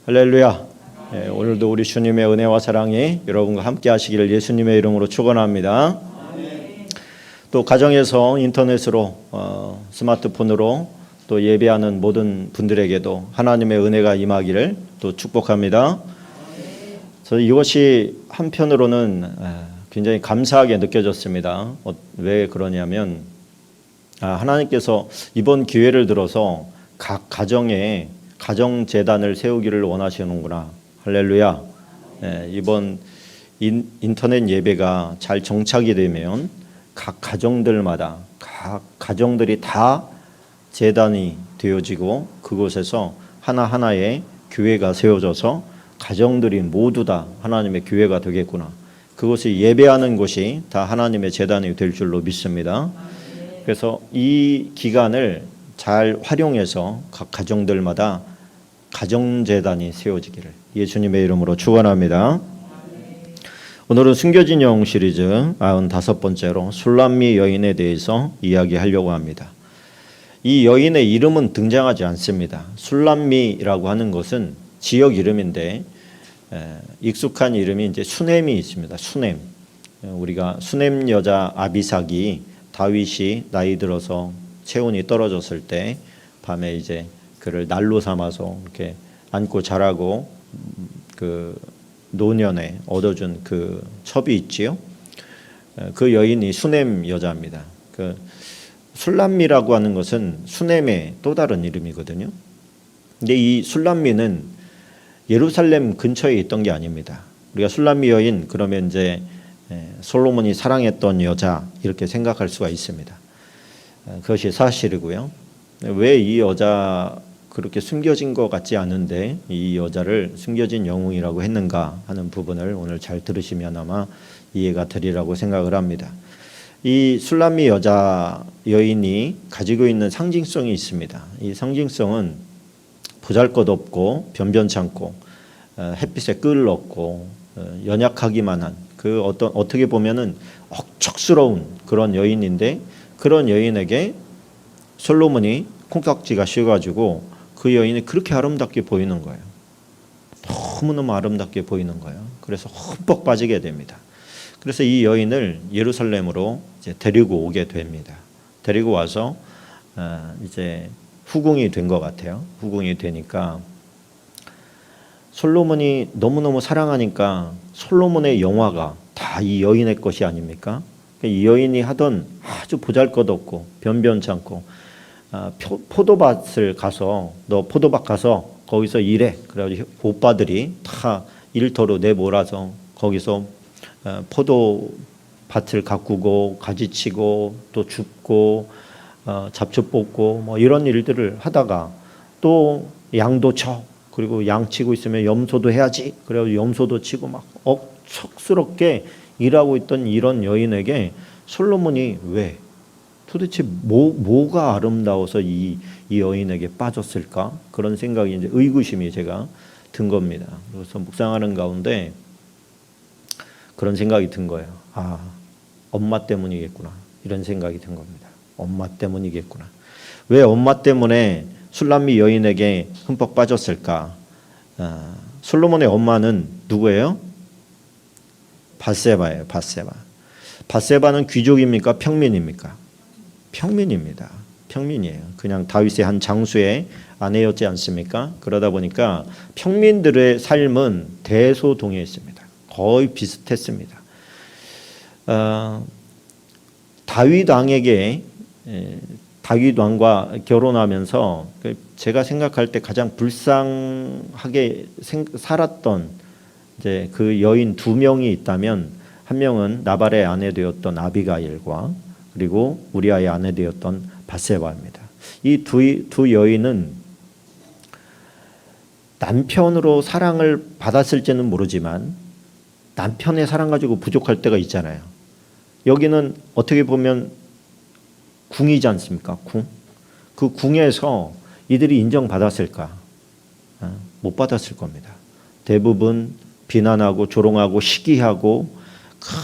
할렐루야. 오늘도 우리 주님의 은혜와 사랑이 여러분과 함께 하시기를 예수님의 이름으로 축원합니다. 또 가정에서 인터넷으로 스마트폰으로 또 예배하는 모든 분들에게도 하나님의 은혜가 임하기를 또 축복합니다. 그래서 이것이 한편으로는 굉장히 감사하게 느껴졌습니다. 왜 그러냐면 하나님께서 이번 기회를 들어서 각 가정에 가정재단을 세우기를 원하시는구나. 할렐루야. 이번 인터넷 예배가 잘 정착이 되면 각 가정들마다 각 가정들이 다 재단이 되어지고 그곳에서 하나하나의 교회가 세워져서 가정들이 모두 다 하나님의 교회가 되겠구나. 그것이 예배하는 곳이 다 하나님의 재단이 될 줄로 믿습니다. 그래서 이 기간을 잘 활용해서 각 가정들마다 가정재단이 세워지기를 예수님의 이름으로 축원합니다. 오늘은 숨겨진 영웅 시리즈 95번째로 술람미 여인에 대해서 이야기하려고 합니다. 이 여인의 이름은 등장하지 않습니다. 술람미라고 하는 것은 지역 이름인데 익숙한 이름이 이제 수넴이 있습니다. 수넴. 우리가 수넴 여자 아비삭이 다윗이 나이 들어서 체온이 떨어졌을 때 밤에 이제 그를 날로 삼아서 이렇게 안고 자라고 그 노년에 얻어준 그 첩이 있지요. 그 여인이 수넴 여자입니다. 그 술람미라고 하는 것은 수넴의 또 다른 이름이거든요. 근데 이 술람미는 예루살렘 근처에 있던 게 아닙니다. 우리가 술람미 여인 그러면 이제 솔로몬이 사랑했던 여자 이렇게 생각할 수가 있습니다. 그것이 사실이고요. 왜 이 여자 그렇게 숨겨진 것 같지 않은데 이 여자를 숨겨진 영웅이라고 했는가 하는 부분을 오늘 잘 들으시면 아마 이해가 되리라고 생각을 합니다. 이 술람미 여자 여인이 가지고 있는 상징성이 있습니다. 이 상징성은 보잘것없고 변변찮고 햇빛에 끈을 얻고 연약하기만 한 그 어떻게 보면은 억척스러운 그런 여인인데 그런 여인에게 솔로몬이 콩깍지가 씌어가지고 그 여인이 그렇게 아름답게 보이는 거예요. 너무너무 아름답게 보이는 거예요. 그래서 흠뻑 빠지게 됩니다. 그래서 이 여인을 예루살렘으로 이제 데리고 오게 됩니다. 데리고 와서 이제 후궁이 된 것 같아요. 후궁이 되니까 솔로몬이 너무너무 사랑하니까 솔로몬의 영화가 다 이 여인의 것이 아닙니까? 이 여인이 하던 아주 보잘것없고 변변찮고 포도밭을 가서 너 포도밭 가서 거기서 일해. 그래가지고 오빠들이 다 일터로 내몰아서 거기서 포도밭을 가꾸고 가지치고 또 줍고 잡초 뽑고 뭐 이런 일들을 하다가 또 양도 쳐. 그리고 양 치고 있으면 염소도 해야지. 그래가지고 염소도 치고 막 억척스럽게 일하고 있던 이런 여인에게 솔로몬이 왜 도대체 뭐가 아름다워서 이 여인에게 빠졌을까? 그런 생각이 이제 의구심이 제가 든 겁니다. 그래서 묵상하는 가운데 그런 생각이 든 거예요. 엄마 때문이겠구나. 이런 생각이 든 겁니다. 엄마 때문이겠구나. 왜 엄마 때문에 술람미 여인에게 흠뻑 빠졌을까? 솔로몬의 엄마는 누구예요? 밧세바예요. 밧세바는 귀족입니까? 평민입니까? 평민입니다. 평민이에요. 그냥 다윗의 한 장수의 아내였지 않습니까? 그러다 보니까 평민들의 삶은 대소동의했습니다. 거의 비슷했습니다. 다윗 왕과 결혼하면서 제가 생각할 때 가장 불쌍하게 살았던 이제 그 여인 두 명이 있다면 한 명은 나발의 아내 되었던 아비가일과 그리고 우리아의 아내 되었던 밧세바입니다. 이 두 여인은 남편으로 사랑을 받았을지는 모르지만 남편의 사랑 가지고 부족할 때가 있잖아요. 여기는 어떻게 보면 궁이지 않습니까? 궁. 그 궁에서 이들이 인정받았을까? 못 받았을 겁니다. 대부분 비난하고 조롱하고 시기하고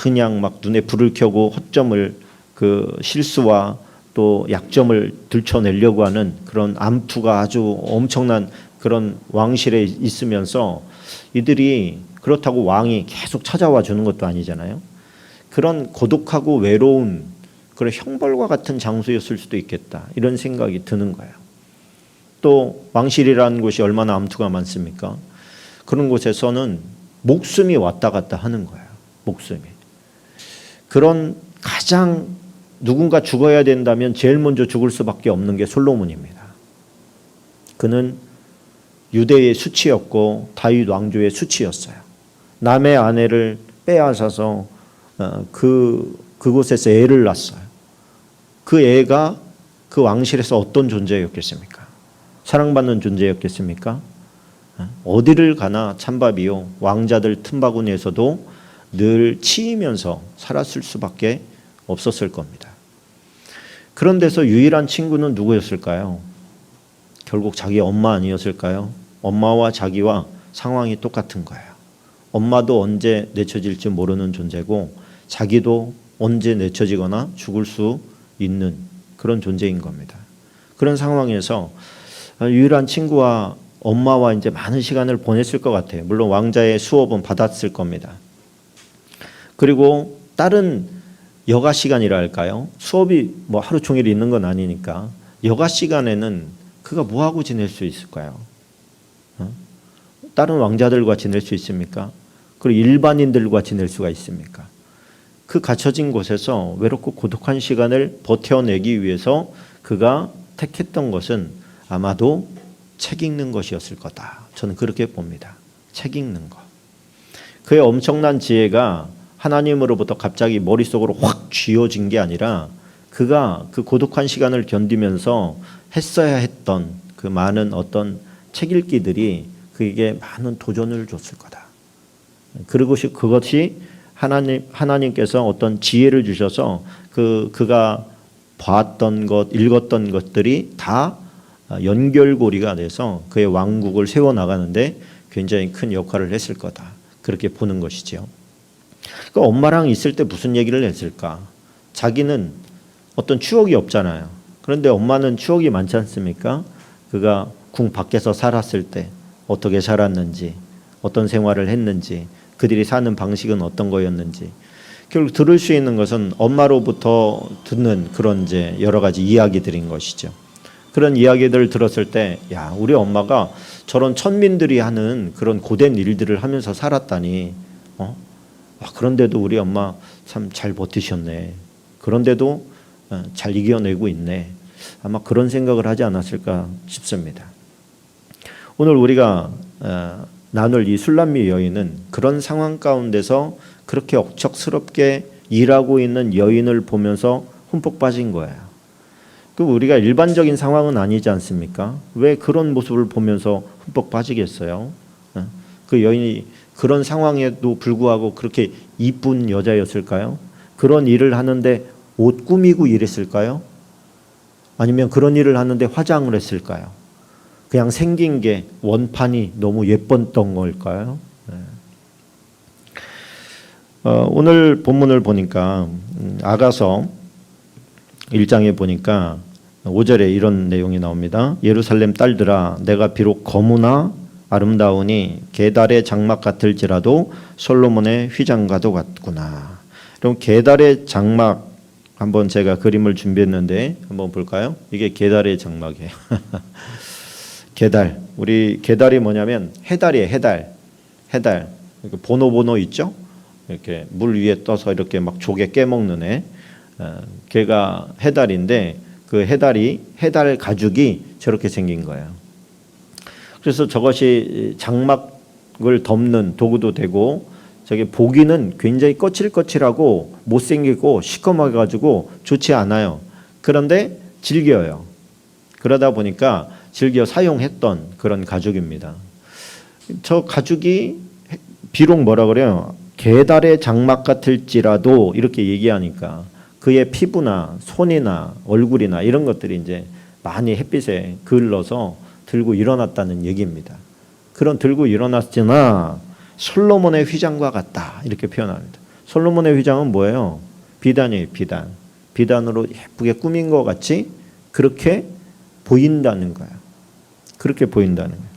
그냥 막 눈에 불을 켜고 허점을 그 실수와 또 약점을 들춰내려고 하는 그런 암투가 아주 엄청난 그런 왕실에 있으면서 이들이 그렇다고 왕이 계속 찾아와 주는 것도 아니잖아요. 그런 고독하고 외로운 그런 형벌과 같은 장소였을 수도 있겠다, 이런 생각이 드는 거예요. 또 왕실이라는 곳이 얼마나 암투가 많습니까? 그런 곳에서는 목숨이 왔다 갔다 하는 거예요. 목숨이. 그런 가장 누군가 죽어야 된다면 제일 먼저 죽을 수밖에 없는 게 솔로몬입니다. 그는 유대의 수치였고 다윗 왕조의 수치였어요. 남의 아내를 빼앗아서 그곳에서 애를 낳았어요. 그 애가 그 왕실에서 어떤 존재였겠습니까? 사랑받는 존재였겠습니까? 어디를 가나 찬밥이요, 왕자들 틈바구니에서도 늘 치이면서 살았을 수밖에 없었을 겁니다. 그런 데서 유일한 친구는 누구였을까요? 결국 자기 엄마 아니었을까요? 엄마와 자기와 상황이 똑같은 거예요. 엄마도 언제 내쳐질지 모르는 존재고 자기도 언제 내쳐지거나 죽을 수 있는 그런 존재인 겁니다. 그런 상황에서 유일한 친구와 엄마와 이제 많은 시간을 보냈을 것 같아요. 물론 왕자의 수업은 받았을 겁니다. 그리고 다른 여가 시간이라 할까요? 수업이 뭐 하루 종일 있는 건 아니니까 여가 시간에는 그가 뭐하고 지낼 수 있을까요? 다른 왕자들과 지낼 수 있습니까? 그리고 일반인들과 지낼 수가 있습니까? 그 갇혀진 곳에서 외롭고 고독한 시간을 버텨내기 위해서 그가 택했던 것은 아마도 책 읽는 것이었을 거다. 저는 그렇게 봅니다. 책 읽는 것. 그의 엄청난 지혜가 하나님으로부터 갑자기 머릿속으로 확 쥐어진 게 아니라 그가 그 고독한 시간을 견디면서 했어야 했던 그 많은 어떤 책 읽기들이 그에게 많은 도전을 줬을 거다. 그것이 하나님께서 어떤 지혜를 주셔서 그가 봤던 것, 읽었던 것들이 다 연결고리가 돼서 그의 왕국을 세워나가는데 굉장히 큰 역할을 했을 거다. 그렇게 보는 것이죠. 그러니까 엄마랑 있을 때 무슨 얘기를 했을까? 자기는 어떤 추억이 없잖아요. 그런데 엄마는 추억이 많지 않습니까? 그가 궁 밖에서 살았을 때 어떻게 살았는지, 어떤 생활을 했는지, 그들이 사는 방식은 어떤 거였는지. 결국 들을 수 있는 것은 엄마로부터 듣는 그런 이제 여러 가지 이야기들인 것이죠. 그런 이야기들을 들었을 때, 야, 우리 엄마가 저런 천민들이 하는 그런 고된 일들을 하면서 살았다니, 그런데도 우리 엄마 참 잘 버티셨네. 그런데도 잘 이겨내고 있네. 아마 그런 생각을 하지 않았을까 싶습니다. 오늘 우리가 나눌 이 술람미 여인은 그런 상황 가운데서 그렇게 억척스럽게 일하고 있는 여인을 보면서 흠뻑 빠진 거예요. 그 우리가 일반적인 상황은 아니지 않습니까? 왜 그런 모습을 보면서 흠뻑 빠지겠어요? 그 여인이 그런 상황에도 불구하고 그렇게 이쁜 여자였을까요? 그런 일을 하는데 옷 꾸미고 일했을까요? 아니면 그런 일을 하는데 화장을 했을까요? 그냥 생긴 게 원판이 너무 예뻤던 걸까요? 오늘 본문을 보니까 아가서 1장에 보니까 5절에 이런 내용이 나옵니다. 예루살렘 딸들아, 내가 비록 거무나 아름다우니 게달의 장막 같을지라도 솔로몬의 휘장과도 같구나. 그럼 게달의 장막, 한번 제가 그림을 준비했는데 한번 볼까요? 이게 게달의 장막이에요. 게달, 우리 게달이 뭐냐면 해달이에요. 해달. 보노 있죠? 이렇게 물 위에 떠서 이렇게 막 조개 깨먹는 애. 걔가 해달인데 그 해달 가죽이 저렇게 생긴 거예요. 그래서 저것이 장막을 덮는 도구도 되고, 저게 보기는 굉장히 거칠거칠하고 못생기고 시커멓게 가지고 좋지 않아요. 그런데 질겨요. 그러다 보니까 즐겨 사용했던 그런 가죽입니다. 저 가죽이 비록 뭐라 그래요? 게달의 장막 같을지라도 이렇게 얘기하니까 그의 피부나 손이나 얼굴이나 이런 것들이 이제 많이 햇빛에 그을러서 들고 일어났다는 얘기입니다. 그런 들고 일어났으나 솔로몬의 휘장과 같다 이렇게 표현합니다. 솔로몬의 휘장은 뭐예요? 비단이에요. 비단으로 예쁘게 꾸민 것 같이 그렇게 보인다는 거예요. 그렇게 보인다는 거예요.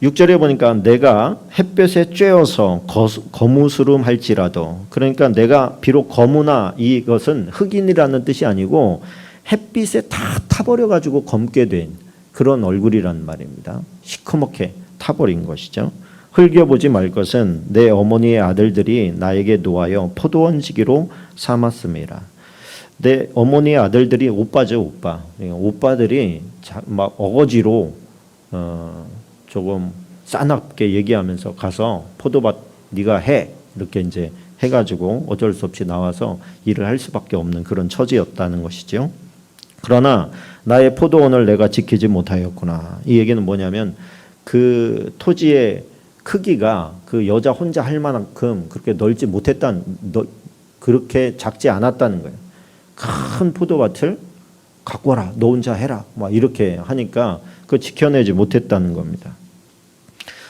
6절에 보니까 내가 햇볕에 쬐어서 거무스름할지라도, 그러니까 내가 비록 거무나 이것은 흑인이라는 뜻이 아니고 햇빛에 다 타버려 가지고 검게 된 그런 얼굴이란 말입니다. 시커멓게 타버린 것이죠. 흘겨보지 말 것은 내 어머니의 아들들이 나에게 놓아여 포도원 지기로 삼았음이라. 내 어머니의 아들들이 오빠죠, 오빠. 오빠들이 막 어거지로 조금 싸납게 얘기하면서 가서 포도밭 네가 해, 이렇게 이제 해가지고 어쩔 수 없이 나와서 일을 할 수밖에 없는 그런 처지였다는 것이죠. 그러나 나의 포도원을 내가 지키지 못하였구나. 이 얘기는 뭐냐면 그 토지의 크기가 그 여자 혼자 할 만큼 그렇게 넓지 못했다는, 그렇게 작지 않았다는 거예요. 큰 포도밭을 갖고 와라, 너 혼자 해라, 막 이렇게 하니까 그 지켜내지 못했다는 겁니다.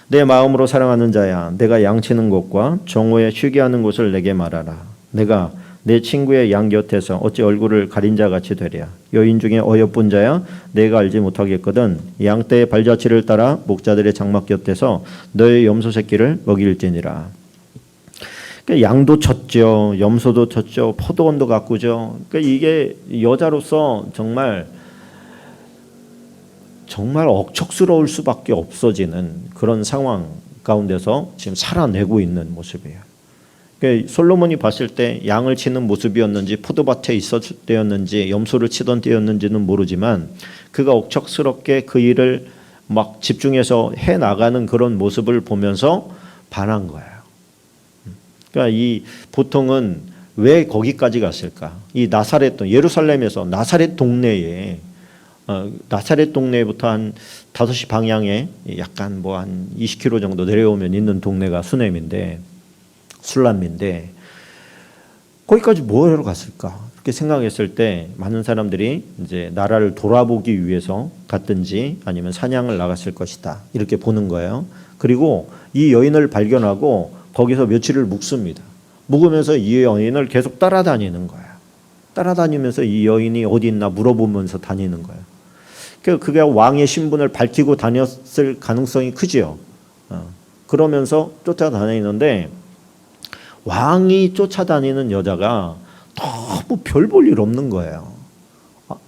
내 마음으로 사랑하는 자야, 내가 양치는 곳과 정오에 쉬게 하는 곳을 내게 말하라. 내가 내 친구의 양 곁에서 어찌 얼굴을 가린 자 같이 되랴. 여인 중에 어여쁜 자야, 내가 알지 못하겠거든. 양떼의 발자취를 따라 목자들의 장막 곁에서 너의 염소 새끼를 먹일지니라. 그러니까 양도 쳤죠, 염소도 쳤죠, 포도원도 가꾸죠. 그러니까 이게 여자로서 정말 억척스러울 수밖에 없어지는 그런 상황 가운데서 지금 살아내고 있는 모습이에요. 그러니까 솔로몬이 봤을 때 양을 치는 모습이었는지 포도밭에 있었을 때였는지 염소를 치던 때였는지는 모르지만 그가 억척스럽게 그 일을 막 집중해서 해나가는 그런 모습을 보면서 반한 거예요. 그러니까 이 보통은 왜 거기까지 갔을까? 이 나사렛, 예루살렘에서 나사렛 동네에 나사렛 동네부터 한 5시 방향에 약간 뭐 한 20km 정도 내려오면 있는 동네가 수넴인데, 술람인데 거기까지 뭐하러 갔을까? 이렇게 생각했을 때 많은 사람들이 이제 나라를 돌아보기 위해서 갔든지 아니면 사냥을 나갔을 것이다, 이렇게 보는 거예요. 그리고 이 여인을 발견하고 거기서 며칠을 묵습니다. 묵으면서 이 여인을 계속 따라다니는 거예요. 따라다니면서 이 여인이 어디 있나 물어보면서 다니는 거예요. 그게 왕의 신분을 밝히고 다녔을 가능성이 크지요. 그러면서 쫓아다니는데 왕이 쫓아다니는 여자가 너무 별 볼 일 없는 거예요.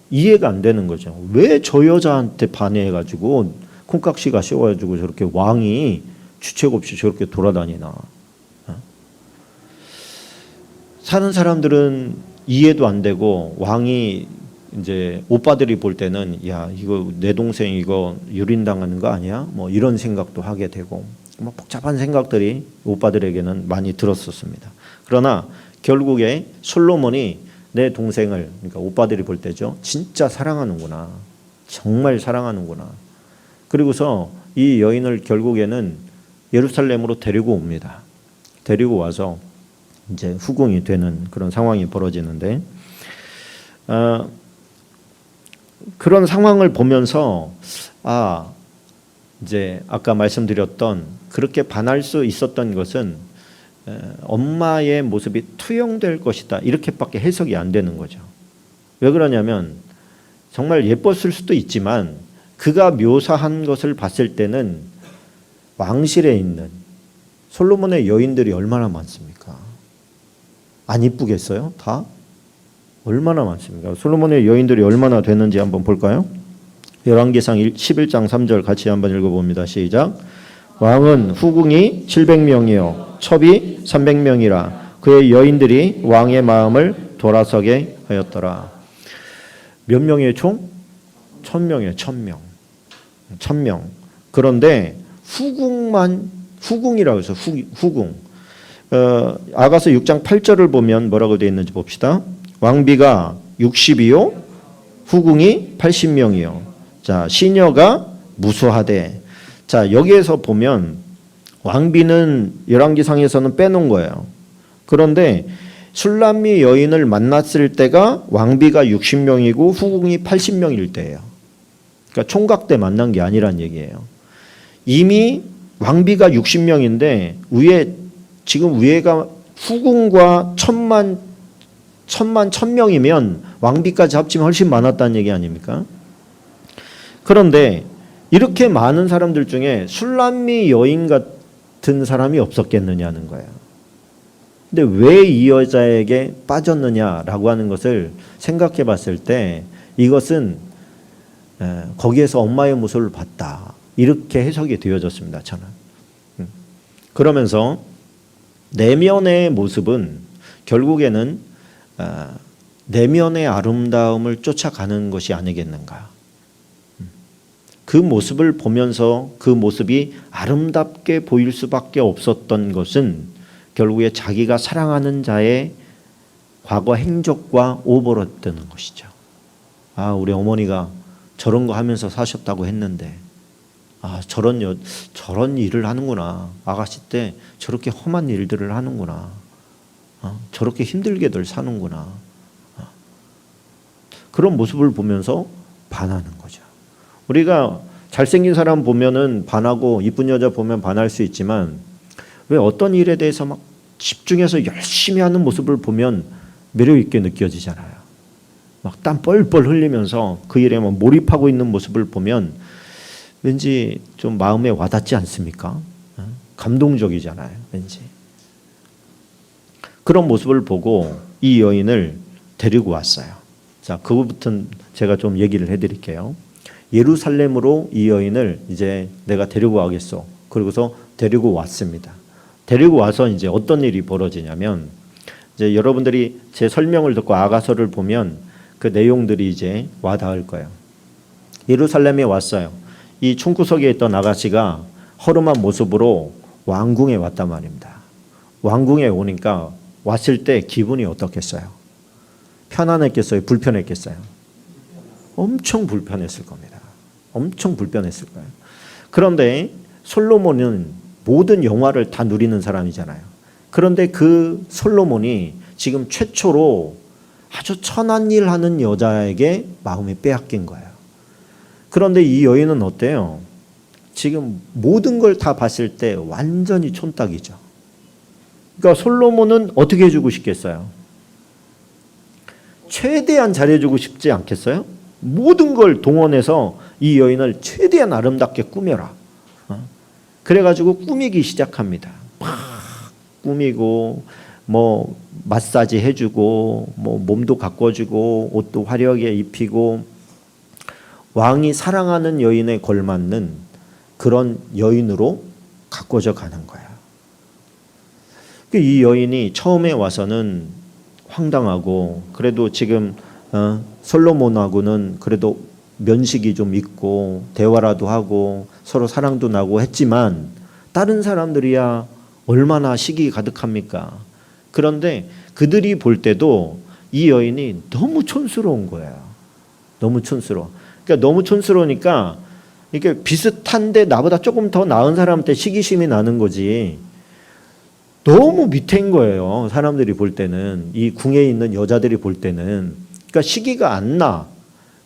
이해가 안 되는 거죠. 왜 저 여자한테 반해가지고 콩깍지가 씌워가지고 저렇게 왕이 주책 없이 저렇게 돌아다니나. 사는 사람들은 이해도 안 되고, 왕이 이제 오빠들이 볼 때는 야, 이거 내 동생 이거 유린당하는 거 아니야? 뭐 이런 생각도 하게 되고, 뭐 복잡한 생각들이 오빠들에게는 많이 들었었습니다. 그러나 결국에 솔로몬이 내 동생을, 그러니까 오빠들이 볼 때죠, 진짜 사랑하는구나, 정말 사랑하는구나. 그리고서 이 여인을 결국에는 예루살렘으로 데리고 옵니다. 데리고 와서 이제 후궁이 되는 그런 상황이 벌어지는데, 그런 상황을 보면서 이제 아까 말씀드렸던 그렇게 반할 수 있었던 것은 엄마의 모습이 투영될 것이다, 이렇게밖에 해석이 안 되는 거죠. 왜 그러냐면 정말 예뻤을 수도 있지만 그가 묘사한 것을 봤을 때는 왕실에 있는 솔로몬의 여인들이 얼마나 많습니까? 안 이쁘겠어요? 다? 얼마나 많습니까? 솔로몬의 여인들이 얼마나 되는지 한번 볼까요? 열왕기상 11장 3절 같이 한번 읽어봅니다. 시작. 왕은 후궁이 700명이요 첩이 300명이라 그의 여인들이 왕의 마음을 돌아서게 하였더라. 몇 명이에요 총? 1000명이에요. 1000명. 1000명. 그런데 후궁이라고 해서 후궁. 아가서 6장 8절을 보면 뭐라고 되어 있는지 봅시다. 왕비가 60이요 후궁이 80명이요. 자, 시녀가 무수하되. 자, 여기에서 보면 왕비는 열왕기상에서는 빼놓은 거예요. 그런데 술람미 여인을 만났을 때가 왕비가 60명이고 후궁이 80명일 때예요. 그러니까 총각 때 만난 게 아니란 얘기예요. 이미 왕비가 60명인데 지금 위에가 후궁과 1000명이면 왕비까지 합치면 훨씬 많았다는 얘기 아닙니까? 그런데 이렇게 많은 사람들 중에 술람미 여인 같은 사람이 없었겠느냐는 거예요. 근데 왜 이 여자에게 빠졌느냐라고 하는 것을 생각해 봤을 때 이것은 거기에서 엄마의 모습을 봤다. 이렇게 해석이 되어졌습니다. 저는. 그러면서 내면의 모습은 결국에는 내면의 아름다움을 쫓아가는 것이 아니겠는가. 그 모습을 보면서 그 모습이 아름답게 보일 수밖에 없었던 것은 결국에 자기가 사랑하는 자의 과거 행적과 오버랩되는 것이죠. 아, 우리 어머니가 저런 거 하면서 사셨다고 했는데, 아, 저런 일을 하는구나. 아가씨 때 저렇게 험한 일들을 하는구나. 저렇게 힘들게들 사는구나. 그런 모습을 보면서 반하는 거죠. 우리가 잘생긴 사람 보면은 반하고 이쁜 여자 보면 반할 수 있지만 왜 어떤 일에 대해서 막 집중해서 열심히 하는 모습을 보면 매력 있게 느껴지잖아요. 막 땀 뻘뻘 흘리면서 그 일에 막 몰입하고 있는 모습을 보면 왠지 좀 마음에 와닿지 않습니까? 감동적이잖아요. 왠지. 그런 모습을 보고 이 여인을 데리고 왔어요. 자, 그거부터 제가 좀 얘기를 해드릴게요. 예루살렘으로 이 여인을 이제 내가 데리고 가겠소. 그러고서 데리고 왔습니다. 데리고 와서 이제 어떤 일이 벌어지냐면, 이제 여러분들이 제 설명을 듣고 아가서를 보면 그 내용들이 이제 와닿을 거예요. 예루살렘에 왔어요. 이 총구석에 있던 아가씨가 허름한 모습으로 왕궁에 왔단 말입니다. 왕궁에 오니까 왔을 때 기분이 어떻겠어요? 편안했겠어요? 불편했겠어요? 엄청 불편했을 겁니다. 엄청 불편했을 거예요. 그런데 솔로몬은 모든 영화를 다 누리는 사람이잖아요. 그런데 그 솔로몬이 지금 최초로 아주 천한 일 하는 여자에게 마음이 빼앗긴 거예요. 그런데 이 여인은 어때요? 지금 모든 걸 다 봤을 때 완전히 촌딱이죠. 그러니까 솔로몬은 어떻게 해주고 싶겠어요? 최대한 잘해주고 싶지 않겠어요? 모든 걸 동원해서 이 여인을 최대한 아름답게 꾸며라. 그래가지고 꾸미기 시작합니다. 막 꾸미고 뭐 마사지 해주고 뭐 몸도 가꿔주고 옷도 화려하게 입히고 왕이 사랑하는 여인에 걸맞는 그런 여인으로 가꿔져 가는 거야. 이 여인이 처음에 와서는 황당하고 그래도 지금 솔로몬하고는 그래도 면식이 좀 있고 대화라도 하고 서로 사랑도 나고 했지만 다른 사람들이야 얼마나 시기 가득합니까? 그런데 그들이 볼 때도 이 여인이 너무 촌스러운 거예요. 너무 촌스러워. 그러니까 너무 촌스러우니까 이게 비슷한데 나보다 조금 더 나은 사람한테 시기심이 나는 거지. 너무 밑인 거예요. 사람들이 볼 때는. 이 궁에 있는 여자들이 볼 때는. 그러니까 시기가 안 나.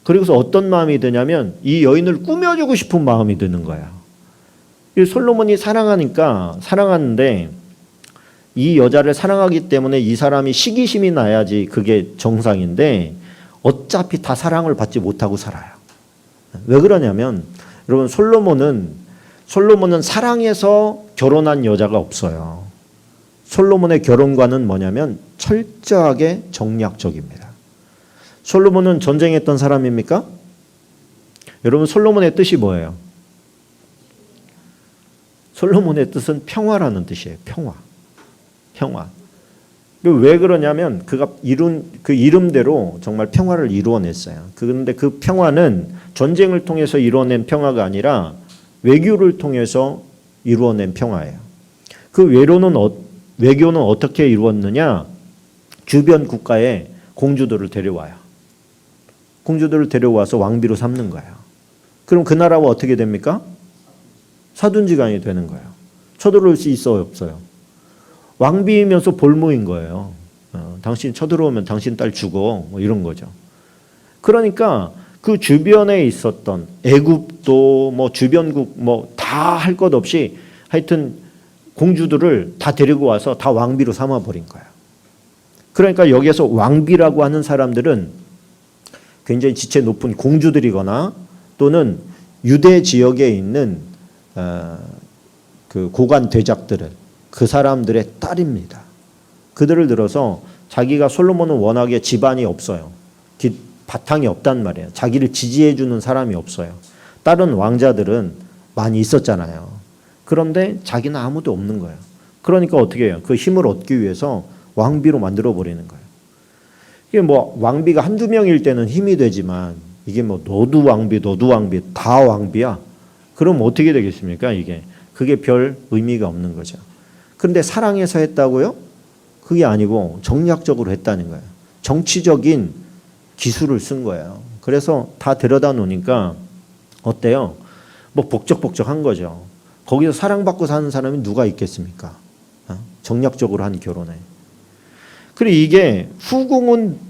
그리고서 어떤 마음이 드냐면 이 여인을 꾸며주고 싶은 마음이 드는 거야. 솔로몬이 사랑하는데 이 여자를 사랑하기 때문에 이 사람이 시기심이 나야지 그게 정상인데 어차피 다 사랑을 받지 못하고 살아요. 왜 그러냐면 여러분 솔로몬은 사랑해서 결혼한 여자가 없어요. 솔로몬의 결혼관은 뭐냐면 철저하게 정략적입니다. 솔로몬은 전쟁했던 사람입니까? 여러분 솔로몬의 뜻이 뭐예요? 솔로몬의 뜻은 평화라는 뜻이에요. 평화. 왜 그러냐면 그가 이룬 그 이름대로 정말 평화를 이루어냈어요. 그런데 그 평화는 전쟁을 통해서 이루어낸 평화가 아니라 외교를 통해서 이루어낸 평화예요. 그 외교는 어떻게 이루었느냐? 주변 국가에 공주들을 데려와요. 공주들을 데려와서 왕비로 삼는 거예요. 그럼 그 나라가 어떻게 됩니까? 사돈지간이 되는 거예요. 쳐들어올 수 있어요, 없어요? 왕비이면서 볼모인 거예요. 당신 쳐들어오면 당신 딸 죽어. 뭐 이런 거죠. 그러니까 그 주변에 있었던 애굽도 뭐 주변국 뭐 다 할 것 없이 하여튼 공주들을 다 데리고 와서 다 왕비로 삼아버린 거예요. 그러니까 여기에서 왕비라고 하는 사람들은 굉장히 지체 높은 공주들이거나 또는 유대 지역에 있는 그 고관 대작들을 그 사람들의 딸입니다. 그들을 들어서 자기가 솔로몬은 워낙에 집안이 없어요. 바탕이 없단 말이에요. 자기를 지지해 주는 사람이 없어요. 다른 왕자들은 많이 있었잖아요. 그런데 자기는 아무도 없는 거예요. 그러니까 어떻게 해요? 그 힘을 얻기 위해서 왕비로 만들어 버리는 거예요. 이게 뭐 왕비가 한두 명일 때는 힘이 되지만 이게 뭐 너도 왕비 다 왕비야. 그럼 어떻게 되겠습니까? 이게 그게 별 의미가 없는 거죠. 그런데 사랑해서 했다고요? 그게 아니고 정략적으로 했다는 거예요. 정치적인 기술을 쓴 거예요. 그래서 다 데려다 놓으니까 어때요? 뭐 복적복적한 거죠. 거기서 사랑받고 사는 사람이 누가 있겠습니까? 정략적으로 한 결혼에. 그리고 이게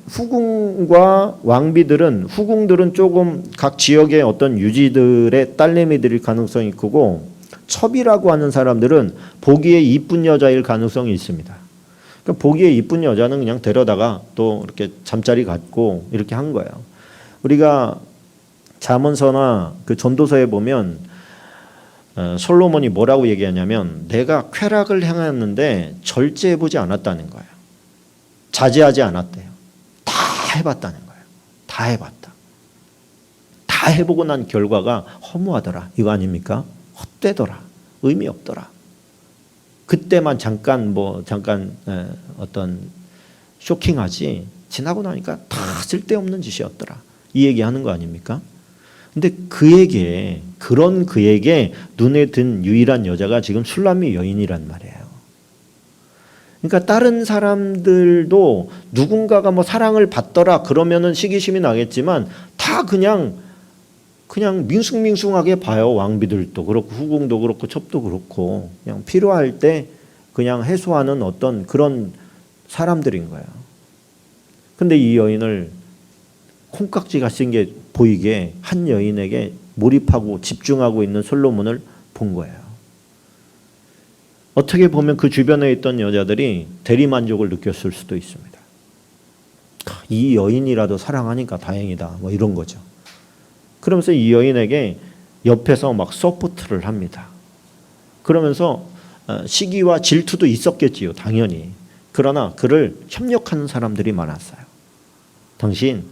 후궁과 왕비들은 후궁들은 조금 각 지역의 어떤 유지들의 딸내미들일 가능성이 크고 첩이라고 하는 사람들은 보기에 이쁜 여자일 가능성이 있습니다. 그러니까 보기에 이쁜 여자는 그냥 데려다가 또 이렇게 잠자리 갖고 이렇게 한 거예요. 우리가 잠언서나 그 전도서에 보면 솔로몬이 뭐라고 얘기하냐면 내가 쾌락을 행했는데 절제해보지 않았다는 거예요. 자제하지 않았대요. 다 해봤다는 거예요. 다 해봤다. 다 해보고 난 결과가 허무하더라. 이거 아닙니까? 헛되더라. 의미 없더라. 그때만 잠깐 어떤 쇼킹하지 지나고 나니까 다 쓸데없는 짓이었더라. 이 얘기하는 거 아닙니까? 근데 그런 그에게 눈에 든 유일한 여자가 지금 술람미 여인이란 말이에요. 그러니까 다른 사람들도 누군가가 뭐 사랑을 받더라 그러면은 시기심이 나겠지만 다 그냥 밍숭밍숭하게 봐요. 왕비들도 그렇고 후궁도 그렇고 첩도 그렇고 그냥 필요할 때 그냥 해소하는 어떤 그런 사람들인 거예요. 근데 이 여인을 콩깍지가 쓴 게 보이게 한 여인에게 몰입하고 집중하고 있는 솔로몬을 본 거예요. 어떻게 보면 그 주변에 있던 여자들이 대리만족을 느꼈을 수도 있습니다. 이 여인이라도 사랑하니까 다행이다. 뭐 이런 거죠. 그러면서 이 여인에게 옆에서 막 서포트를 합니다. 그러면서 시기와 질투도 있었겠지요. 당연히. 그러나 그를 협력하는 사람들이 많았어요. 당신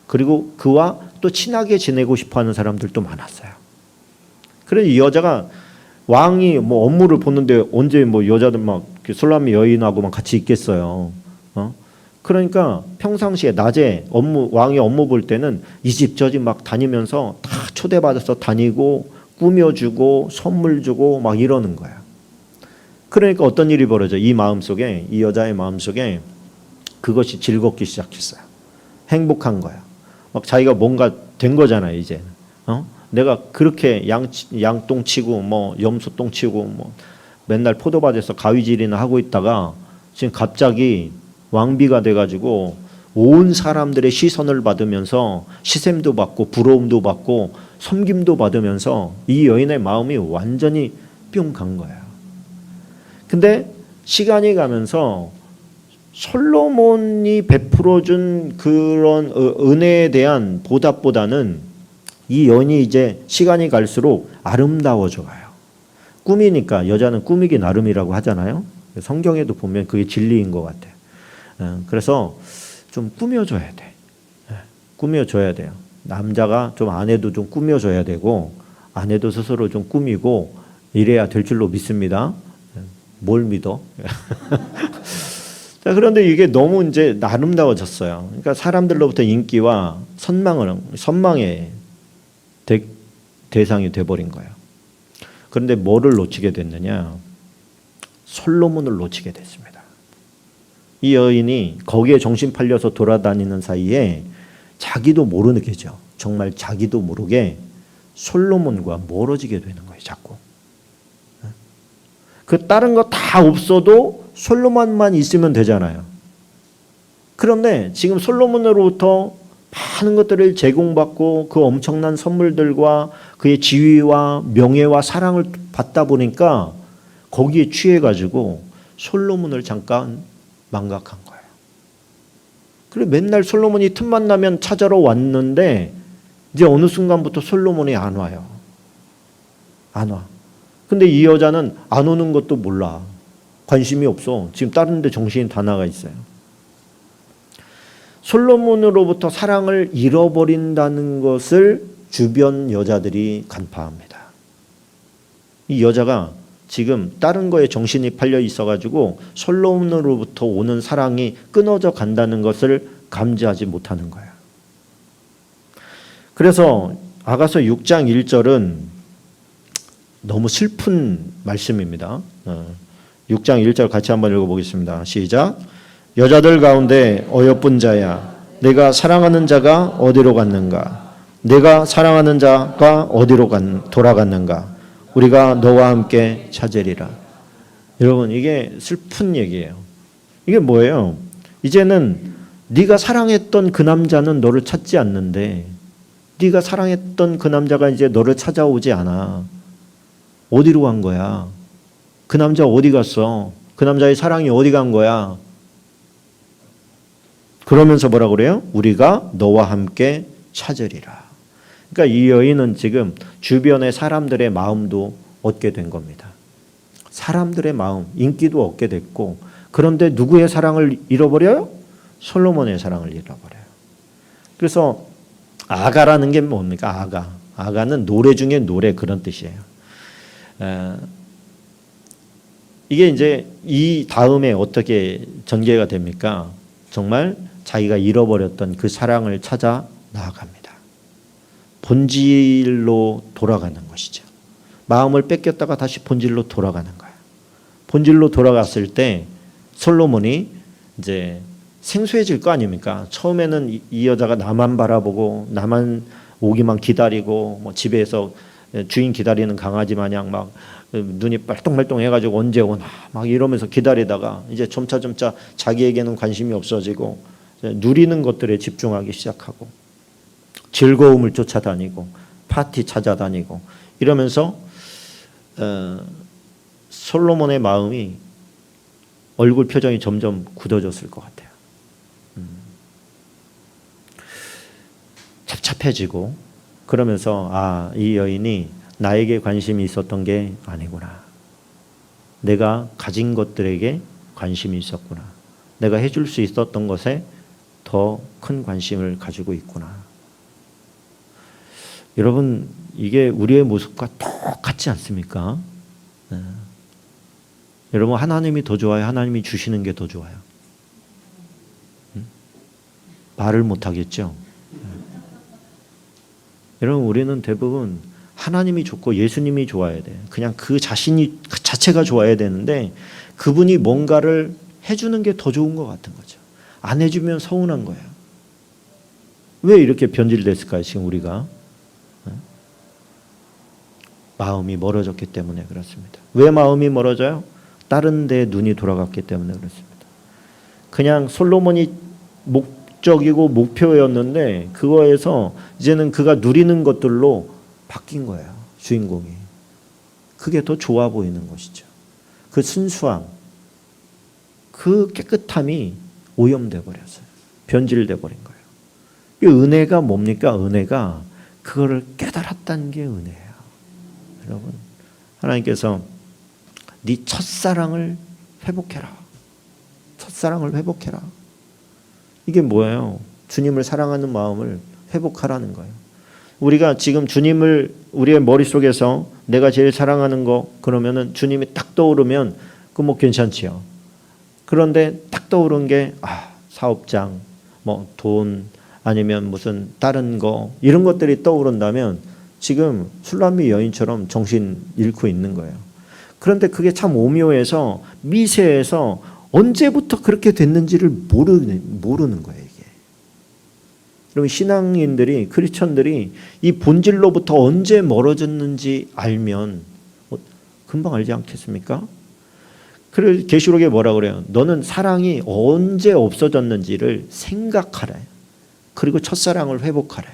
그리고 그와 또 친하게 지내고 싶어하는 사람들도 많았어요. 그래서 이 여자가 왕이 뭐 업무를 보는데 언제 뭐 여자들 막 술람미 여인하고만 같이 있겠어요. 그러니까 평상시에 낮에 왕이 업무 볼 때는 이 집 저 집 막 다니면서 다 초대받아서 다니고 꾸며주고 선물 주고 막 이러는 거야. 그러니까 어떤 일이 벌어져? 이 여자의 마음속에 그것이 즐겁기 시작했어요. 행복한 거야. 막 자기가 뭔가 된 거잖아요, 이제. 내가 그렇게 양똥 치고 뭐 염소똥 치고 뭐 맨날 포도밭에서 가위질이나 하고 있다가 지금 갑자기 왕비가 돼가지고 온 사람들의 시선을 받으면서 시샘도 받고 부러움도 받고 섬김도 받으면서 이 여인의 마음이 완전히 뿅 간 거예요. 근데 시간이 가면서 솔로몬이 베풀어준 그런 은혜에 대한 보답보다는 이 여인이 이제 시간이 갈수록 아름다워져 가요. 꿈이니까 여자는 꾸미기 나름이라고 하잖아요. 성경에도 보면 그게 진리인 것 같아요. 그래서 좀 꾸며줘야 돼. 꾸며줘야 돼요. 남자가 좀 아내도 좀 꾸며줘야 되고 아내도 스스로 좀 꾸미고 이래야 될 줄로 믿습니다. 뭘 믿어? 자, 그런데 이게 너무 이제 아름다워졌어요. 그러니까 사람들로부터 인기와 선망의 대상이 돼버린 거예요. 그런데 뭐를 놓치게 됐느냐? 솔로몬을 놓치게 됐습니다. 이 여인이 거기에 정신 팔려서 돌아다니는 사이에 자기도 모르겠죠. 정말 자기도 모르게 솔로몬과 멀어지게 되는 거예요. 자꾸. 그 다른 거 다 없어도 솔로몬만 있으면 되잖아요. 그런데 지금 솔로몬으로부터 많은 것들을 제공받고 그 엄청난 선물들과 그의 지위와 명예와 사랑을 받다 보니까 거기에 취해가지고 솔로몬을 잠깐 망각한 거예요. 그래 맨날 솔로몬이 틈만 나면 찾아러 왔는데 이제 어느 순간부터 솔로몬이 안 와요. 안 와. 근데 이 여자는 안 오는 것도 몰라. 관심이 없어. 지금 다른 데 정신이 다 나가 있어요. 솔로몬으로부터 사랑을 잃어버린다는 것을 주변 여자들이 간파합니다. 이 여자가 지금 다른 거에 정신이 팔려 있어가지고 솔로몬으로부터 오는 사랑이 끊어져 간다는 것을 감지하지 못하는 거예요. 그래서 아가서 6장 1절은 너무 슬픈 말씀입니다. 6장 1절 같이 한번 읽어보겠습니다. 시작. 여자들 가운데 어여쁜 자야, 내가 사랑하는 자가 어디로 갔는가? 내가 사랑하는 자가 어디로 돌아갔는가? 우리가 너와 함께 찾으리라. 여러분, 이게 슬픈 얘기예요. 이게 뭐예요? 이제는 네가 사랑했던 그 남자는 너를 찾지 않는데, 네가 사랑했던 그 남자가 이제 너를 찾아오지 않아. 어디로 간 거야? 그 남자 어디 갔어? 그 남자의 사랑이 어디 간 거야? 그러면서 뭐라 그래요? 우리가 너와 함께 찾으리라. 그러니까 이 여인은 지금 주변의 사람들의 마음도 얻게 된 겁니다. 사람들의 마음, 인기도 얻게 됐고, 그런데 누구의 사랑을 잃어버려요? 솔로몬의 사랑을 잃어버려요. 그래서 아가라는 게 뭡니까? 아가. 아가는 노래 중에 노래, 그런 뜻이에요. 이게 이제 이 다음에 어떻게 전개가 됩니까? 정말 자기가 잃어버렸던 그 사랑을 찾아 나아갑니다. 본질로 돌아가는 것이죠. 마음을 뺏겼다가 다시 본질로 돌아가는 거예요. 본질로 돌아갔을 때 솔로몬이 이제 생소해질 거 아닙니까? 처음에는 이 여자가 나만 바라보고 나만 오기만 기다리고, 뭐 집에서 주인 기다리는 강아지 마냥 막 눈이 빨똥빨똥 해가지고 언제 오나 막 이러면서 기다리다가 이제 점차 자기에게는 관심이 없어지고 누리는 것들에 집중하기 시작하고, 즐거움을 쫓아다니고 파티 찾아다니고 이러면서 솔로몬의 마음이, 얼굴 표정이 점점 굳어졌을 것 같아요. 착잡해지고, 그러면서 이 여인이 나에게 관심이 있었던 게 아니구나. 내가 가진 것들에게 관심이 있었구나. 내가 해줄 수 있었던 것에 더 큰 관심을 가지고 있구나. 여러분, 이게 우리의 모습과 똑같지 않습니까? 네. 여러분, 하나님이 더 좋아요? 하나님이 주시는 게 더 좋아요? 말을 못하겠죠? 여러분, 우리는 대부분 하나님이 좋고 예수님이 좋아야 돼요. 그냥 그 자체가 좋아야 되는데, 그분이 뭔가를 해주는 게 더 좋은 것 같은 거죠. 안 해주면 서운한 거예요. 왜 이렇게 변질됐을까요, 지금 우리가? 마음이 멀어졌기 때문에 그렇습니다. 왜 마음이 멀어져요? 다른 데 눈이 돌아갔기 때문에 그렇습니다. 그냥 솔로몬이 목적이고 목표였는데, 그거에서 이제는 그가 누리는 것들로 바뀐 거예요, 주인공이. 그게 더 좋아 보이는 것이죠. 그 순수함, 그 깨끗함이 오염돼 버렸어요. 변질돼 버린 거예요. 이 은혜가 뭡니까? 은혜가 그거를 깨달았다는 게 은혜예요. 여러분, 하나님께서 네 첫사랑을 회복해라. 첫사랑을 회복해라. 이게 뭐예요? 주님을 사랑하는 마음을 회복하라는 거예요. 우리가 지금 주님을 우리의 머릿속에서 내가 제일 사랑하는 거, 그러면은 주님이 딱 떠오르면 그 뭐 괜찮지요. 그런데 딱 떠오른 게 사업장, 뭐 돈, 아니면 무슨 다른 거, 이런 것들이 떠오른다면 지금 술람미 여인처럼 정신 잃고 있는 거예요. 그런데 그게 참 오묘해서 미세해서 언제부터 그렇게 됐는지를 모르는 거예요, 이게. 여러분, 신앙인들이, 크리스천들이 이 본질로부터 언제 멀어졌는지 알면 금방 알지 않겠습니까? 그래서 계시록에 뭐라 그래요? 너는 사랑이 언제 없어졌는지를 생각하라. 그리고 첫사랑을 회복하라.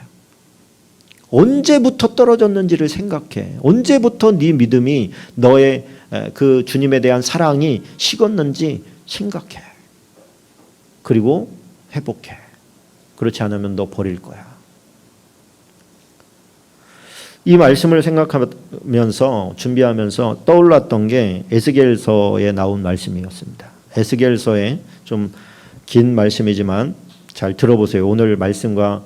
언제부터 떨어졌는지를 생각해. 언제부터 네 믿음이, 너의 그 주님에 대한 사랑이 식었는지 생각해. 그리고 회복해. 그렇지 않으면 너 버릴 거야. 이 말씀을 생각하면서 준비하면서 떠올랐던 게 에스겔서에 나온 말씀이었습니다. 에스겔서에 좀 긴 말씀이지만 잘 들어보세요. 오늘 말씀과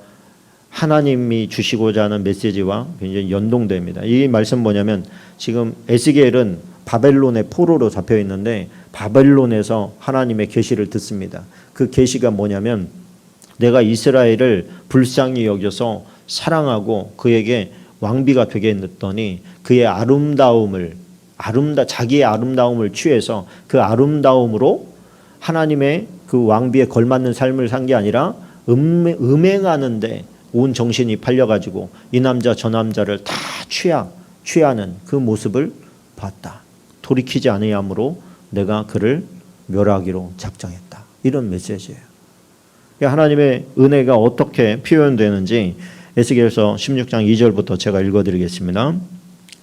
하나님이 주시고자 하는 메시지와 굉장히 연동됩니다. 이 말씀 뭐냐면 지금 에스겔은 바벨론의 포로로 잡혀 있는데 바벨론에서 하나님의 계시를 듣습니다. 그 계시가 뭐냐면 내가 이스라엘을 불쌍히 여겨서 사랑하고 그에게 왕비가 되게 했더니 그의 자기의 아름다움을 취해서 그 아름다움으로 하나님의 그 왕비에 걸맞는 삶을 산 게 아니라 음행하는데 온 정신이 팔려가지고 이 남자 저 남자를 다 취하는 그 모습을 봤다. 돌이키지 아니함으로 내가 그를 멸하기로 작정했다. 이런 메시지예요. 하나님의 은혜가 어떻게 표현되는지 에스겔서 16장 2절부터 제가 읽어드리겠습니다.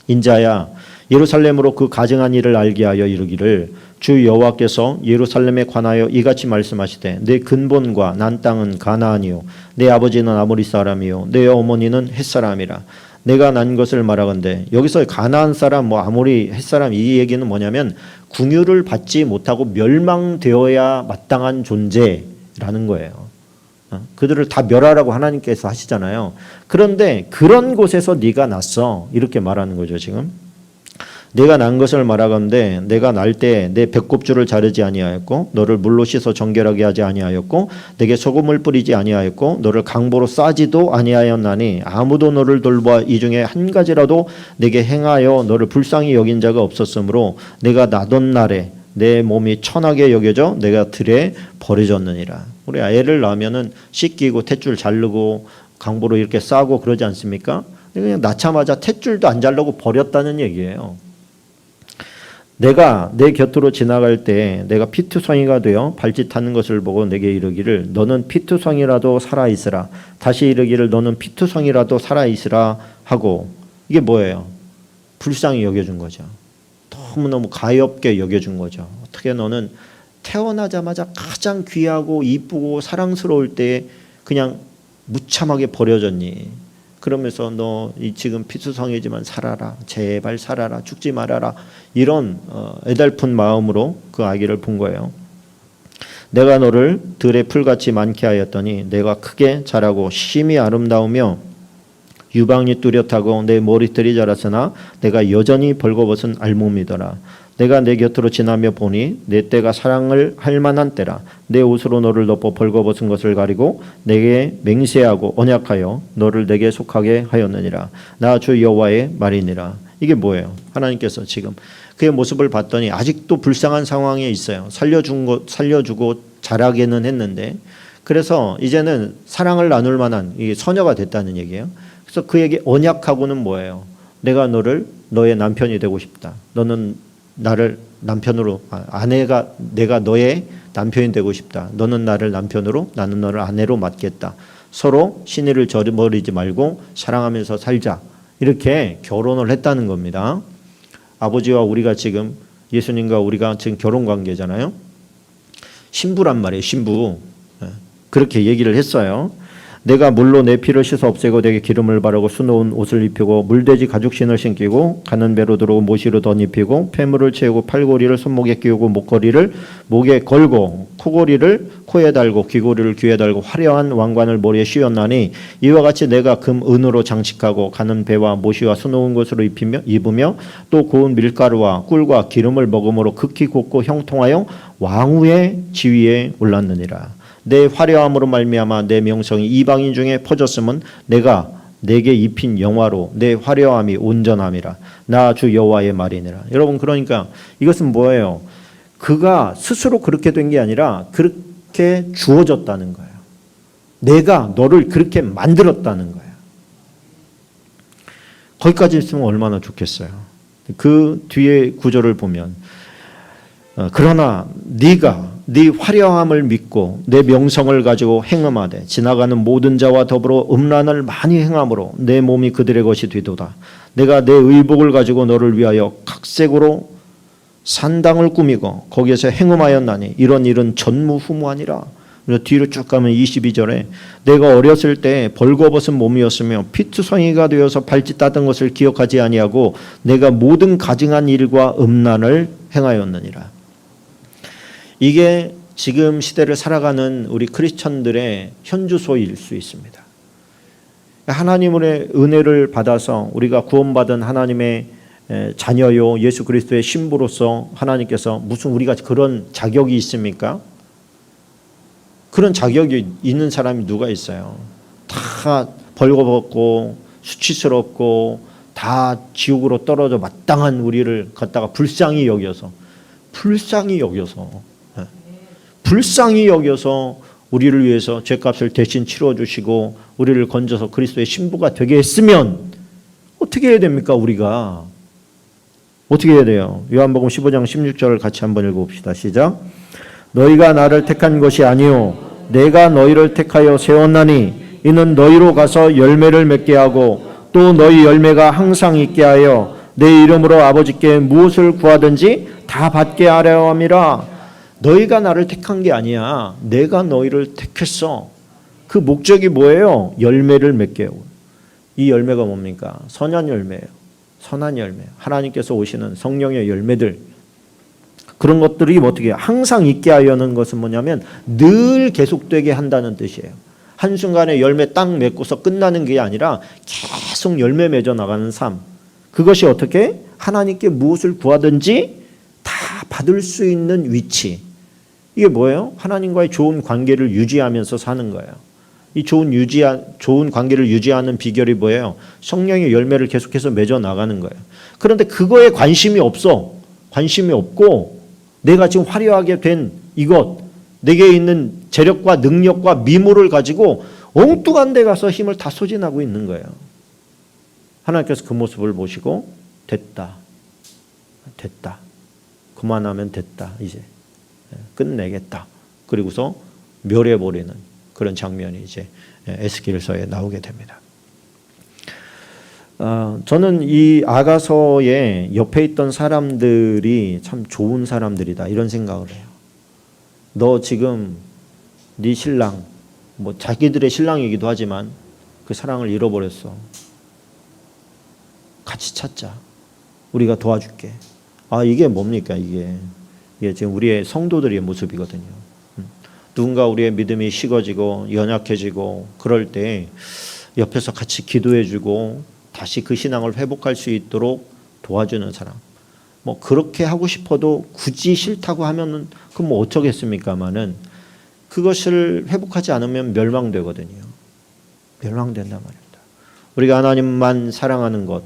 인자야 예루살렘으로 그 가증한 일을 알게 하여 이르기를 주 여호와께서 예루살렘에 관하여 이같이 말씀하시되 내 근본과 난 땅은 가나안이요 내 아버지는 아모리 사람이요 내 어머니는 헷사람이라. 내가 난 것을 말하건대 여기서 가나안 사람 아모리 헷사람 이 얘기는 뭐냐면 궁유를 받지 못하고 멸망되어야 마땅한 존재라는 거예요. 그들을 다 멸하라고 하나님께서 하시잖아요. 그런데 그런 곳에서 네가 났어 이렇게 말하는 거죠. 지금 내가 난 것을 말하건대 내가 날 때 내 배꼽줄을 자르지 아니하였고 너를 물로 씻어 정결하게 하지 아니하였고 내게 소금을 뿌리지 아니하였고 너를 강보로 싸지도 아니하였나니 아무도 너를 돌보아 이 중에 한 가지라도 내게 행하여 너를 불쌍히 여긴 자가 없었으므로 내가 나던 날에 내 몸이 천하게 여겨져 내가 들에 버려졌느니라. 우리 애를 낳으면은 씻기고 탯줄 자르고 강보로 이렇게 싸고 그러지 않습니까? 그냥 낳자마자 탯줄도 안 자르고 버렸다는 얘기예요. 내가 내 곁으로 지나갈 때 내가 피투성이가 되어 발짓하는 것을 보고 내게 이르기를 너는 피투성이라도 살아있으라. 다시 이르기를 너는 피투성이라도 살아있으라 하고 이게 뭐예요? 불쌍히 여겨준 거죠. 너무너무 가엾게 여겨준 거죠. 어떻게 너는 태어나자마자 가장 귀하고 이쁘고 사랑스러울 때 그냥 무참하게 버려졌니? 그러면서 너 지금 피투성이지만 살아라. 제발 살아라. 죽지 말아라. 이런 애달픈 마음으로 그 아기를 본 거예요. 내가 너를 들의 풀같이 많게 하였더니 내가 크게 자라고 심히 아름다우며 유방이 뚜렷하고 내 머리털이 자랐으나 내가 여전히 벌거벗은 알몸이더라. 내가 내 곁으로 지나며 보니 내 때가 사랑을 할 만한 때라. 내 옷으로 너를 덮어 벌거벗은 것을 가리고 내게 맹세하고 언약하여 너를 내게 속하게 하였느니라. 나 주 여호와의 말이니라. 이게 뭐예요? 하나님께서 지금 그의 모습을 봤더니 아직도 불쌍한 상황에 있어요. 살려주고 자라게는 했는데 그래서 이제는 사랑을 나눌 만한 처녀가 됐다는 얘기예요. 그래서 그에게 언약하고는 뭐예요? 내가 너를 너의 남편이 되고 싶다. 너는 나를 남편으로 내가 너의 남편이 되고 싶다. 너는 나를 남편으로 나는 너를 아내로 맡겠다. 서로 신의를 저버리지 말고 사랑하면서 살자. 이렇게 결혼을 했다는 겁니다. 아버지와 우리가 지금 예수님과 우리가 지금 결혼 관계잖아요. 신부란 말이에요. 신부. 그렇게 얘기를 했어요. 내가 물로 내 피를 씻어 없애고 내게 기름을 바르고 수놓은 옷을 입히고 물돼지 가죽신을 신기고 가는 배로 들어오고 모시로 덧입히고 폐물을 채우고 팔고리를 손목에 끼우고 목걸이를 목에 걸고 코고리를 코에 달고 귀고리를 귀에 달고 화려한 왕관을 머리에 씌웠나니 이와 같이 내가 금 은으로 장식하고 가는 배와 모시와 수놓은 것으로 입으며 또 고운 밀가루와 꿀과 기름을 먹음으로 극히 곱고 형통하여 왕후의 지위에 올랐느니라. 내 화려함으로 말미암아 내 명성이 이방인 중에 퍼졌음은 내가 내게 입힌 영화로 내 화려함이 온전함이라. 나 주 여호와의 말이니라. 여러분 그러니까 이것은 뭐예요? 그가 스스로 그렇게 된 게 아니라 그렇게 주어졌다는 거예요. 내가 너를 그렇게 만들었다는 거예요. 거기까지 있으면 얼마나 좋겠어요. 그 뒤에 구절을 보면 그러나 네가 네 화려함을 믿고 내 명성을 가지고 행음하되 지나가는 모든 자와 더불어 음란을 많이 행함으로 내 몸이 그들의 것이 되도다. 내가 내 의복을 가지고 너를 위하여 각색으로 산당을 꾸미고 거기에서 행음하였나니 이런 일은 전무후무하니라. 그래서 뒤로 쭉 가면 22절에 내가 어렸을 때 벌거벗은 몸이었으며 피투성이가 되어서 발짓 따던 것을 기억하지 아니하고 내가 모든 가증한 일과 음란을 행하였느니라. 이게 지금 시대를 살아가는 우리 크리스천들의 현주소일 수 있습니다. 하나님의 은혜를 받아서 우리가 구원받은 하나님의 자녀요 예수 그리스도의 신부로서 하나님께서 무슨 우리가 그런 자격이 있습니까? 그런 자격이 있는 사람이 누가 있어요? 다 벌거벗고 수치스럽고 다 지옥으로 떨어져 마땅한 우리를 갖다가 불쌍히 여겨서 우리를 위해서 죄값을 대신 치러주시고 우리를 건져서 그리스도의 신부가 되게 했으면 어떻게 해야 됩니까? 우리가 어떻게 해야 돼요? 요한복음 15장 16절을 같이 한번 읽어봅시다. 시작. 너희가 나를 택한 것이 아니요 내가 너희를 택하여 세웠나니 이는 너희로 가서 열매를 맺게 하고 또 너희 열매가 항상 있게 하여 내 이름으로 아버지께 무엇을 구하든지 다 받게 하려 함이라. 너희가 나를 택한 게 아니야. 내가 너희를 택했어. 그 목적이 뭐예요? 열매를 맺게 하고. 이 열매가 뭡니까? 선한 열매예요. 선한 열매. 하나님께서 오시는 성령의 열매들. 그런 것들이 어떻게 항상 있게 하려는 것은 뭐냐면 늘 계속되게 한다는 뜻이에요. 한순간에 열매 딱 맺고서 끝나는 게 아니라 계속 열매 맺어 나가는 삶. 그것이 어떻게? 하나님께 무엇을 구하든지 다 받을 수 있는 위치. 이게 뭐예요? 하나님과의 좋은 관계를 유지하면서 사는 거예요. 이 좋은 관계를 유지하는 비결이 뭐예요? 성령의 열매를 계속해서 맺어 나가는 거예요. 그런데 그거에 관심이 없어. 관심이 없고 내가 지금 화려하게 된 이것, 내게 있는 재력과 능력과 미모를 가지고 엉뚱한 데 가서 힘을 다 소진하고 있는 거예요. 하나님께서 그 모습을 보시고 됐다. 그만하면 됐다. 이제 끝내겠다. 그리고서 멸해버리는 그런 장면이 이제 에스겔서에 나오게 됩니다. 저는 이 아가서의 옆에 있던 사람들이 참 좋은 사람들이다 이런 생각을 해요. 너 지금 네 신랑, 뭐 자기들의 신랑이기도 하지만 그 사랑을 잃어버렸어. 같이 찾자. 우리가 도와줄게. 이게 뭡니까 이게 지금 우리의 성도들의 모습이거든요. 누군가 우리의 믿음이 식어지고 연약해지고 그럴 때 옆에서 같이 기도해주고 다시 그 신앙을 회복할 수 있도록 도와주는 사람. 뭐 그렇게 하고 싶어도 굳이 싫다고 하면은 그럼 뭐 어쩌겠습니까마는 그것을 회복하지 않으면 멸망되거든요. 멸망된단 말입니다. 우리가 하나님만 사랑하는 것,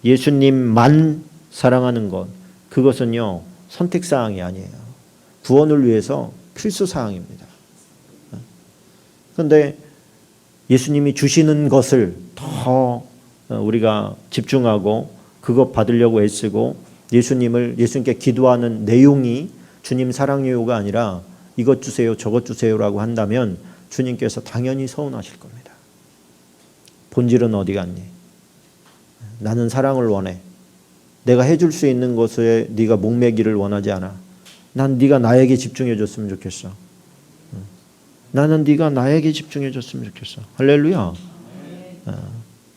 예수님만 사랑하는 것, 그것은요 선택사항이 아니에요. 구원을 위해서 필수사항입니다. 그런데 예수님이 주시는 것을 더 우리가 집중하고 그것 받으려고 애쓰고 예수님께 기도하는 내용이 주님 사랑해요가 아니라 이것 주세요 저것 주세요라고 한다면 주님께서 당연히 서운하실 겁니다. 본질은 어디 갔니? 나는 사랑을 원해. 내가 해줄 수 있는 것에 네가 목매기를 원하지 않아. 난 네가 나에게 집중해 줬으면 좋겠어. 나는 네가 나에게 집중해 줬으면 좋겠어. 할렐루야.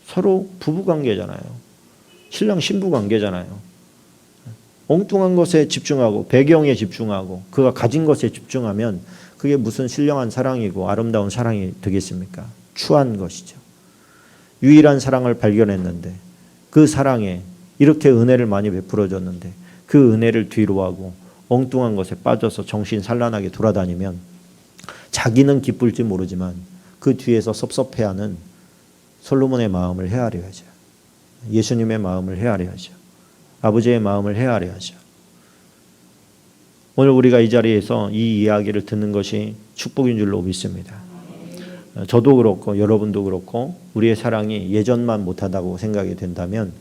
서로 부부관계잖아요. 신랑 신부 관계잖아요. 엉뚱한 것에 집중하고 배경에 집중하고 그가 가진 것에 집중하면 그게 무슨 신령한 사랑이고 아름다운 사랑이 되겠습니까? 추한 것이죠. 유일한 사랑을 발견했는데 그 사랑에 이렇게 은혜를 많이 베풀어줬는데 그 은혜를 뒤로하고 엉뚱한 것에 빠져서 정신 산란하게 돌아다니면 자기는 기쁠지 모르지만 그 뒤에서 섭섭해하는 솔로몬의 마음을 헤아려야죠. 예수님의 마음을 헤아려야죠. 아버지의 마음을 헤아려야죠. 오늘 우리가 이 자리에서 이 이야기를 듣는 것이 축복인 줄로 믿습니다. 저도 그렇고 여러분도 그렇고 우리의 사랑이 예전만 못하다고 생각이 된다면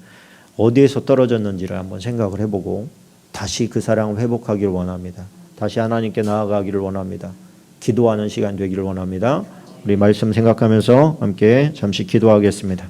어디에서 떨어졌는지를 한번 생각을 해보고 다시 그 사랑을 회복하기를 원합니다. 다시 하나님께 나아가기를 원합니다. 기도하는 시간 되기를 원합니다. 우리 말씀 생각하면서 함께 잠시 기도하겠습니다.